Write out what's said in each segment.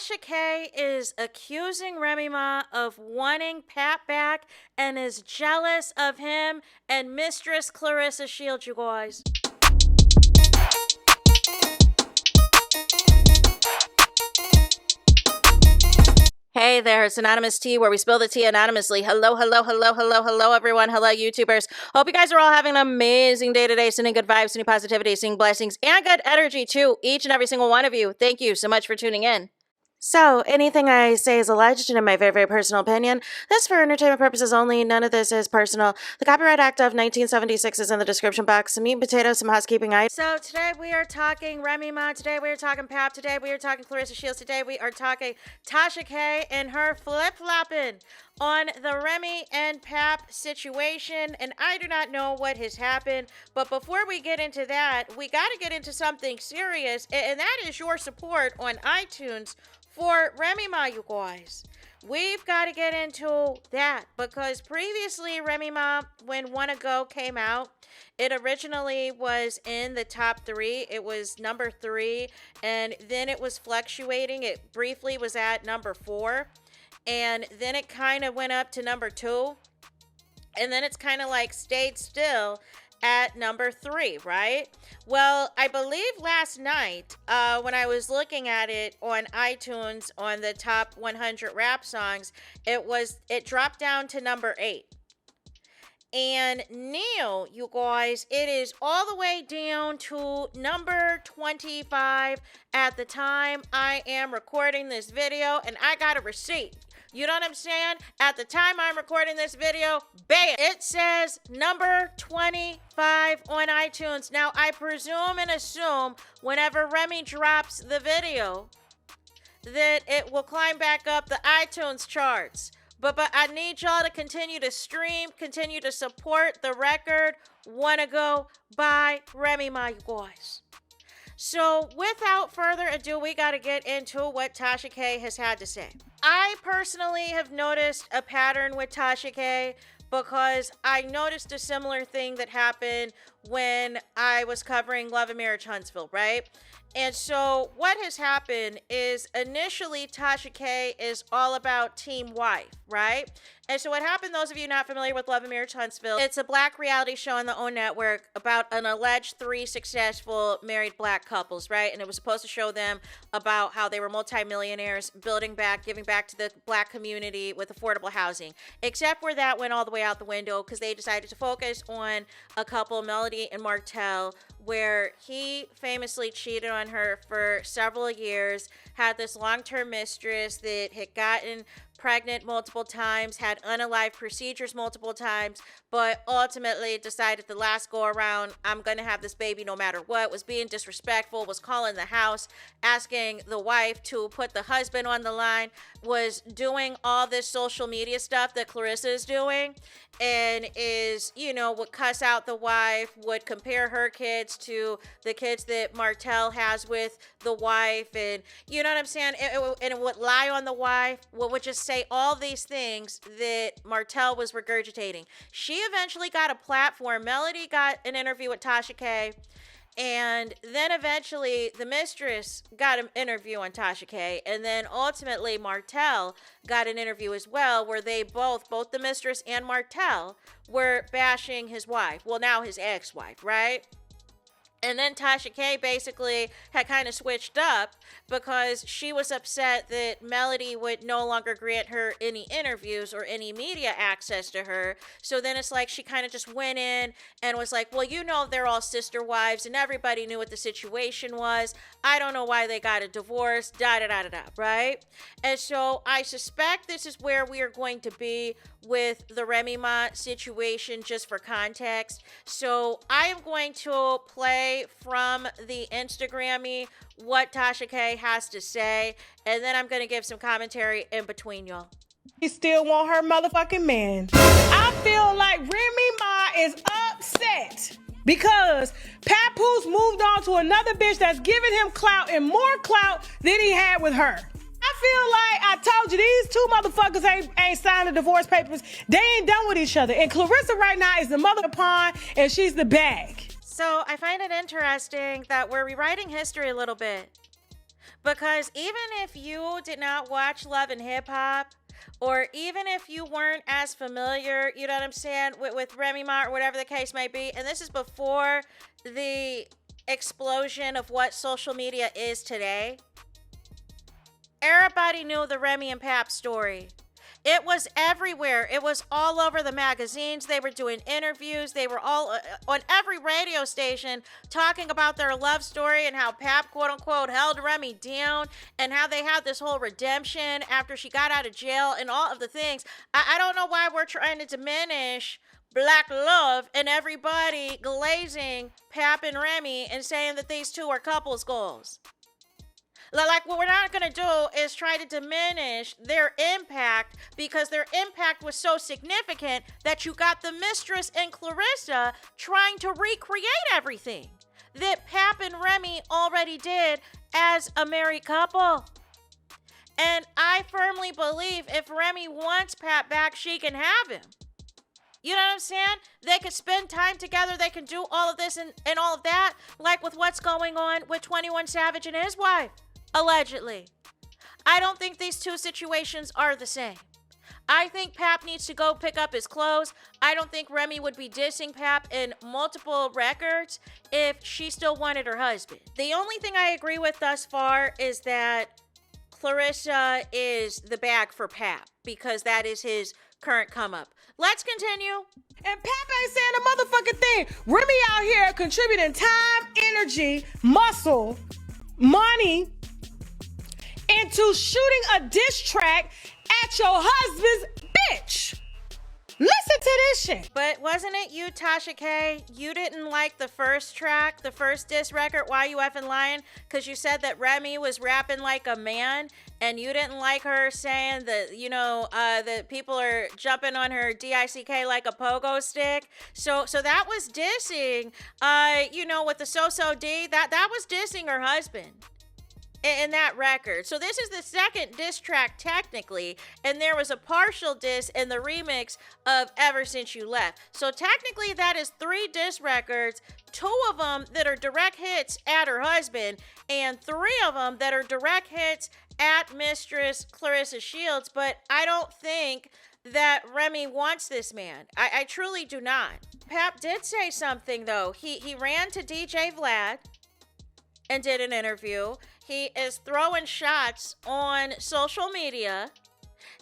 Tasha K is accusing Remy Ma of wanting Pat back and is jealous of him and Mistress Claressa Shields, you guys. Hey there, it's Anonymous Tea, where we spill the tea anonymously. Hello, hello, hello, hello, hello, everyone. Hello, YouTubers. Hope you guys are all having an amazing day today, sending good vibes, sending positivity, sending blessings, and good energy to each and every single one of you. Thank you so much for tuning in. So, anything I say is alleged and in my very, very personal opinion. This for entertainment purposes only. None of this is personal. The Copyright Act of 1976 is in the description box. Some meat and potatoes, some housekeeping items. So, today we are talking Remy Ma. Today we are talking Pap. Today we are talking Claressa Shields. Today we are talking Tasha K and her flip-flopping on the Remy and Pap situation. And I do not know what has happened. But before we get into that, we got to get into something serious. And that is your support on iTunes for Remy Ma, you guys. We've got to get into that because previously Remy Ma, when Wanna Go came out, it originally was in the top 3. It was number 3, and then it was fluctuating. It briefly was at number 4, and then it kind of went up to number 2, and then it's kind of like stayed still at number 3, right? Well, I believe last night, when I was looking at it on iTunes on the top 100 rap songs, it dropped down to number 8. And now, you guys, it is all the way down to number 25 at the time I am recording this video, and I got a receipt. You know what I'm saying? At the time I'm recording this video, bam! It says number 25 on iTunes. Now, I presume and assume whenever Remy drops the video that it will climb back up the iTunes charts. But I need y'all to continue to stream, continue to support the record Wanna Go by Remy Ma, you guys. So, without further ado, we got to get into what Tasha K has had to say. I personally have noticed a pattern with Tasha K because I noticed a similar thing that happened when I was covering Love and Marriage Huntsville, right? And so what has happened is initially Tasha K is all about Team Wife, right? And so what happened, those of you not familiar with Love and Marriage Huntsville, it's a black reality show on the OWN network about an alleged 3 successful married black couples, right? And it was supposed to show them about how they were multimillionaires, building back, giving back to the black community with affordable housing. Except where that went all the way out the window because they decided to focus on a couple, Melody and Martell, where he famously cheated on her for several years, had this long-term mistress that had gotten pregnant multiple times, had unalived procedures multiple times, but ultimately decided the last go around, I'm going to have this baby no matter what, was being disrespectful, was calling the house, asking the wife to put the husband on the line, was doing all this social media stuff that Claressa is doing, and is, would cuss out the wife, would compare her kids to the kids that Martell has with the wife, and you know what I'm saying? And it would lie on the wife, would just say all these things that Martell was regurgitating. She eventually got a platform. Melody got an interview with Tasha K, and then eventually the mistress got an interview on Tasha K, and then ultimately Martell got an interview as well, where they both the mistress and Martell were bashing his wife. Well, now his ex-wife, right? And then Tasha K basically had kind of switched up because she was upset that Melody would no longer grant her any interviews or any media access to her. So then it's like she kind of just went in and was like, well, they're all sister wives and everybody knew what the situation was. I don't know why they got a divorce, da-da-da-da-da, right? And so I suspect this is where we are going to be with the Remy Ma situation, just for context. So I am going to play from the Instagrammy what Tasha K has to say, and then I'm going to give some commentary in between, y'all. She still want her motherfucking man. I feel like Remy Ma is upset because Papoose moved on to another bitch that's giving him clout and more clout than he had with her. I feel like I told you, these two motherfuckers ain't signed the divorce papers. They ain't done with each other. And Claressa right now is the mother pawn, and she's the bag. So I find it interesting that we're rewriting history a little bit. Because even if you did not watch Love and Hip Hop, or even if you weren't as familiar, you know what I'm saying, with Remy Ma or whatever the case may be, and this is before the explosion of what social media is today, everybody knew the Remy and Pap story. It was everywhere. It was all over the magazines. They were doing interviews. They were all on every radio station talking about their love story and how Pap, quote unquote, held Remy down and how they had this whole redemption after she got out of jail and all of the things. I don't know why we're trying to diminish black love and everybody glazing Pap and Remy and saying that these two are couples goals. Like, what we're not going to do is try to diminish their impact, because their impact was so significant that you got the Mistress and Claressa trying to recreate everything that Pap and Remy already did as a married couple. And I firmly believe if Remy wants Pap back, she can have him. You know what I'm saying? They could spend time together. They can do all of this and all of that, like with what's going on with 21 Savage and his wife. Allegedly. I don't think these two situations are the same. I think Pap needs to go pick up his clothes. I don't think Remy would be dissing Pap in multiple records if she still wanted her husband. The only thing I agree with thus far is that CLARESSA is the bag for Pap, because that is his current come up. Let's continue. And Pap ain't saying a motherfucking thing. Remy out here contributing time, energy, muscle, money into shooting a diss track at your husband's bitch. Listen to this shit. But wasn't it you, Tasha K? You didn't like the first track, the first diss record, Why You Effing Lying? Because you said that Remy was rapping like a man, and you didn't like her saying that, you know, that people are jumping on her DICK like a pogo stick. So that was dissing, you know, with the So-So D, that was dissing her husband in that record. So this is the second diss track technically, and there was a partial diss in the remix of Ever Since You Left. So technically that is 3 diss records, 2 of them that are direct hits at her husband, and 3 of them that are direct hits at Mistress Claressa Shields. But I don't think that Remy wants this man. I truly do not. Pap did say something though. He ran to DJ Vlad and did an interview. He is throwing shots on social media,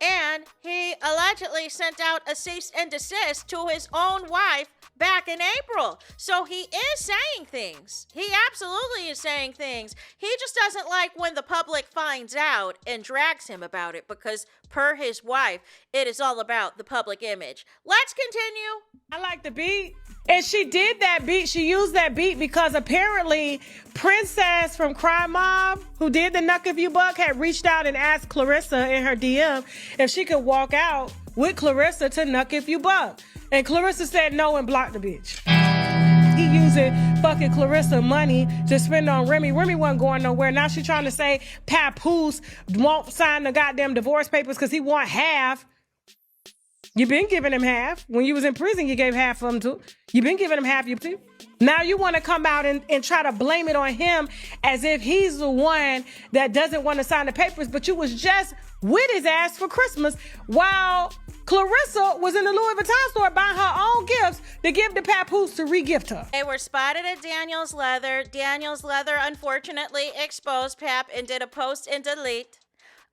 and he allegedly sent out a cease and desist to his own wife back in April. So he is saying things. He absolutely is saying things. He just doesn't like when the public finds out and drags him about it, because per his wife, it is all about the public image. Let's continue. I like the beat. And she did that beat. She used that beat because apparently Princess from Crime Mob, who did the Knuck If You Buck, had reached out and asked CLARESSA in her DM if she could walk out with CLARESSA to Knuck If You Buck. And CLARESSA said no and blocked the bitch. He using fucking CLARESSA money to spend on Remy. Remy wasn't going nowhere. Now she trying to say Papoose won't sign the goddamn divorce papers because he want half. You been giving him half. When you was in prison, you gave half of them too. You been giving him half, you too. Now you want to come out and try to blame it on him as if he's the one that doesn't want to sign the papers, but you was just with his ass for Christmas while CLARESSA was in the Louis Vuitton store buying her own gifts to give to Papoose to re-gift her. They were spotted at Daniel's Leather. Daniel's Leather unfortunately exposed Pap and did a post and delete.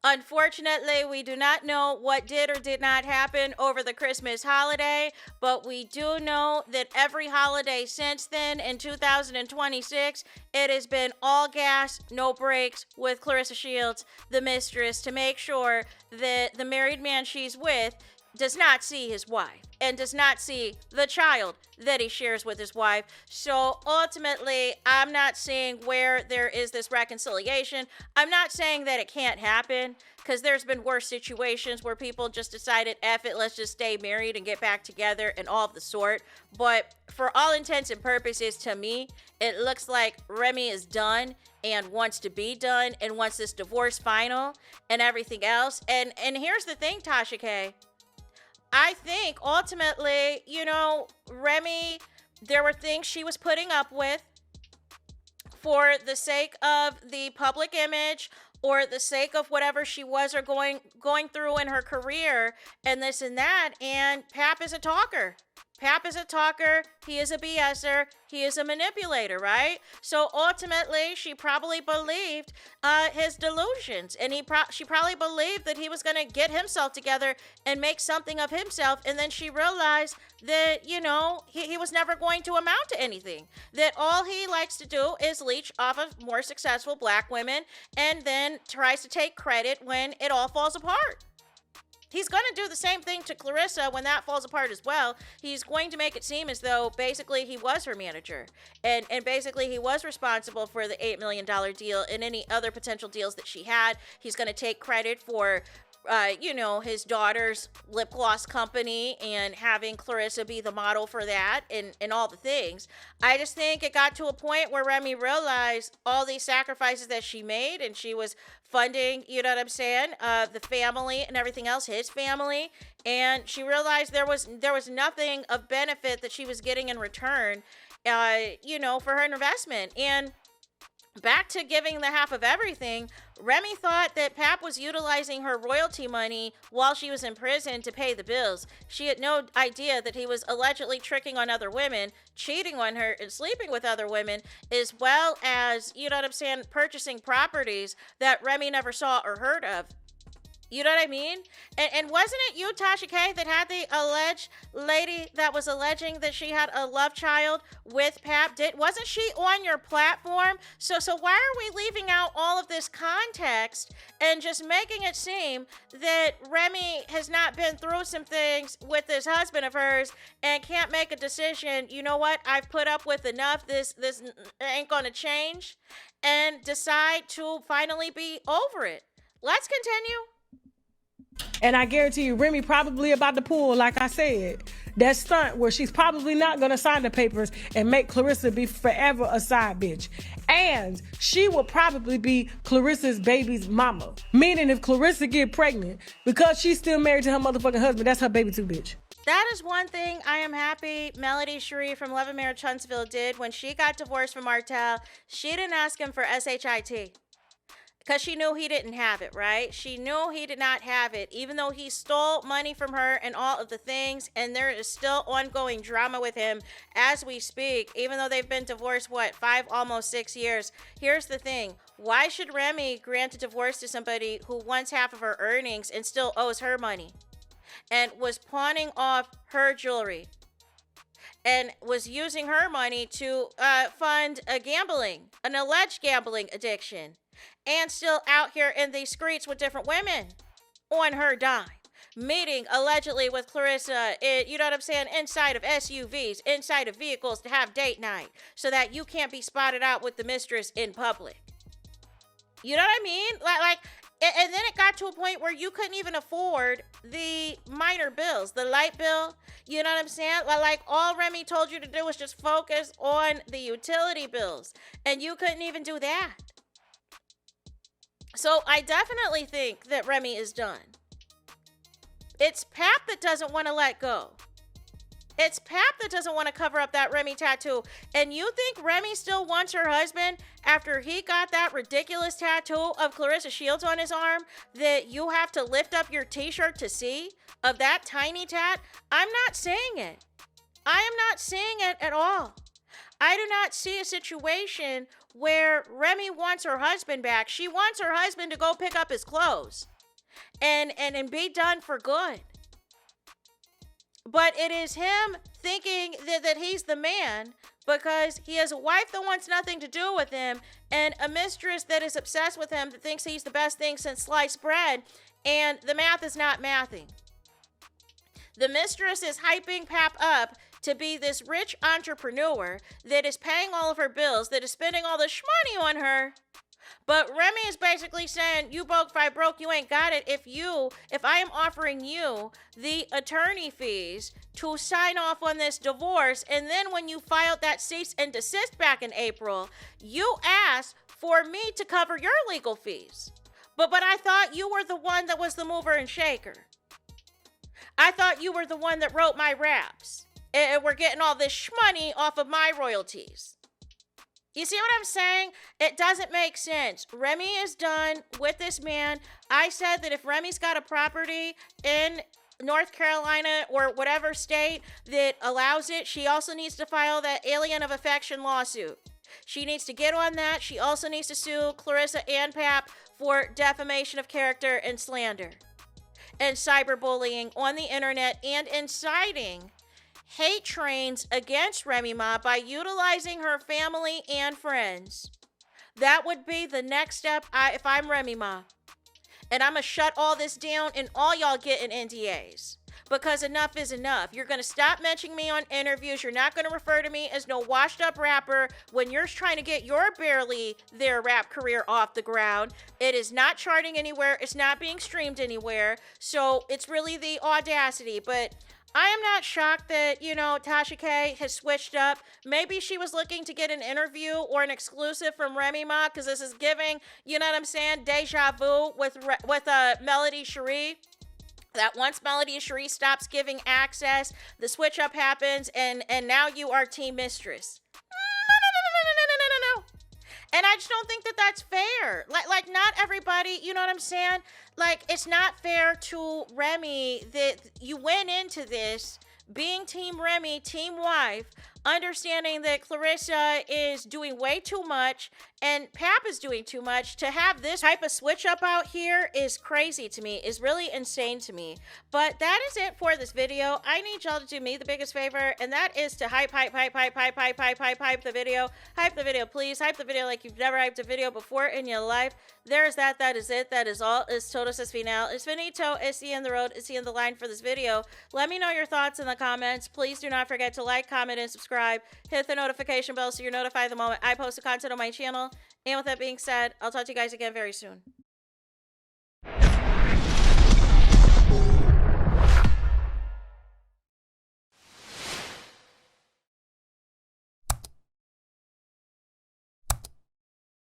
Unfortunately, we do not know what did or did not happen over the Christmas holiday, but we do know that every holiday since then in 2026, it has been all gas, no brakes with Claressa Shields, the mistress, to make sure that the married man she's with does not see his wife and does not see the child that he shares with his wife. So ultimately, I'm not seeing where there is this reconciliation. I'm not saying that it can't happen, because there's been worse situations where people just decided, F it, let's just stay married and get back together and all of the sort. But for all intents and purposes, to me, it looks like Remy is done and wants to be done and wants this divorce final and everything else. And here's the thing, Tasha K. I think ultimately, you know, Remy, there were things she was putting up with for the sake of the public image or the sake of whatever she was or going through in her career and this and that. And Pap is a talker. Pap is a talker. He is a BSer. He is a manipulator, right? So ultimately, she probably believed his delusions, and she probably believed that he was going to get himself together and make something of himself. And then she realized that, you know, he was never going to amount to anything. That all he likes to do is leech off of more successful black women, and then tries to take credit when it all falls apart. He's going to do the same thing to Claressa when that falls apart as well. He's going to make it seem as though basically he was her manager. And basically he was responsible for the $8 million deal and any other potential deals that she had. He's going to take credit for his daughter's lip gloss company and having Claressa be the model for that and all the things. I just think it got to a point where Remy realized all these sacrifices that she made, and she was funding, you know what I'm saying, the family and everything else, his family, and she realized there was nothing of benefit that she was getting in return, for her investment. And back to giving the half of everything, Remy thought that Pap was utilizing her royalty money while she was in prison to pay the bills. She had no idea that he was allegedly tricking on other women, cheating on her, and sleeping with other women, as well as, you know what I'm saying, purchasing properties that Remy never saw or heard of. You know what I mean? And wasn't it you, Tasha K, that had the alleged lady that was alleging that she had a love child with Pap? Wasn't she on your platform? So why are we leaving out all of this context and just making it seem that Remy has not been through some things with this husband of hers and can't make a decision? You know what? I've put up with enough. This ain't gonna change, and decide to finally be over it. Let's continue. And I guarantee you, Remy probably about to pull, like I said, that stunt where she's probably not going to sign the papers and make Claressa be forever a side bitch. And she will probably be Claressa's baby's mama. Meaning if Claressa get pregnant, because she's still married to her motherfucking husband, that's her baby too, bitch. That is one thing I am happy Melody Cherie from Love and Marriage Huntsville did when she got divorced from Martell. She didn't ask him for SHIT. Because she knew he didn't have it, right? She knew he did not have it, even though he stole money from her and all of the things. And there is still ongoing drama with him as we speak, even though they've been divorced, 5, almost 6 years. Here's the thing. Why should Remy grant a divorce to somebody who wants half of her earnings and still owes her money? And was pawning off her jewelry and was using her money to fund an alleged gambling addiction. And still out here in these streets with different women on her dime. Meeting allegedly with Claressa, you know what I'm saying, inside of SUVs, inside of vehicles to have date night so that you can't be spotted out with the mistress in public. You know what I mean? And then it got to a point where you couldn't even afford the minor bills, the light bill. You know what I'm saying? Like all Remy told you to do was just focus on the utility bills. And you couldn't even do that. So I definitely think that Remy is done. It's Pap that doesn't want to let go. It's Pap that doesn't want to cover up that Remy tattoo. And you think Remy still wants her husband after he got that ridiculous tattoo of Claressa Shields on his arm that you have to lift up your t-shirt to see of that tiny tat? I'm not seeing it. I am not seeing it at all. I do not see a situation where Remy wants her husband back. She wants her husband to go pick up his clothes and be done for good. But it is him thinking that he's the man because he has a wife that wants nothing to do with him and a mistress that is obsessed with him that thinks he's the best thing since sliced bread, and the math is not mathing. The mistress is hyping Pap up to be this rich entrepreneur that is paying all of her bills, that is spending all the shmoney on her. But Remy is basically saying, you broke, if I broke, you ain't got it. If I am offering you the attorney fees to sign off on this divorce, and then when you filed that cease and desist back in April, you asked for me to cover your legal fees. But I thought you were the one that was the mover and shaker. I thought you were the one that wrote my raps. And we're getting all this shmoney off of my royalties. You see what I'm saying? It doesn't make sense. Remy is done with this man. I said that if Remy's got a property in North Carolina or whatever state that allows it, she also needs to file that alien of affection lawsuit. She needs to get on that. She also needs to sue Claressa and Pap for defamation of character and slander and cyberbullying on the internet and inciting hate trains against Remy Ma by utilizing her family and friends. That would be the next step if I'm Remy Ma. And I'm going to shut all this down and all y'all getting NDAs. Because enough is enough. You're going to stop mentioning me on interviews. You're not going to refer to me as no washed up rapper when you're trying to get your barely there rap career off the ground. It is not charting anywhere. It's not being streamed anywhere. So it's really the audacity. But I am not shocked that, Tasha K has switched up. Maybe she was looking to get an interview or an exclusive from Remy Ma, because this is giving, you know what I'm saying, deja vu with Melody Cherie. That once Melody Cherie stops giving access, the switch up happens, and now you are team mistress. No. And I just don't think that that's fair. Like not everybody, you know what I'm saying? Like, it's not fair to Remy that you went into this being team Remy, team wife, understanding that Claressa is doing way too much and Pap is doing too much. To have this type of switch up out here is crazy to me, is really insane to me. But that is it for this video. I need y'all to do me the biggest favor, and that is to hype the video. Hype the video, please. Hype the video like you've never hyped a video before in your life. There's that. That is it. That is all. It's todos es final. It's finito. It's the end of the road. It's the end of the line for this video. Let me know your thoughts in the comments. Please do not forget to like, comment, and subscribe. Hit the notification bell so you're notified the moment I post the content on my channel. And with that being said, I'll talk to you guys again very soon.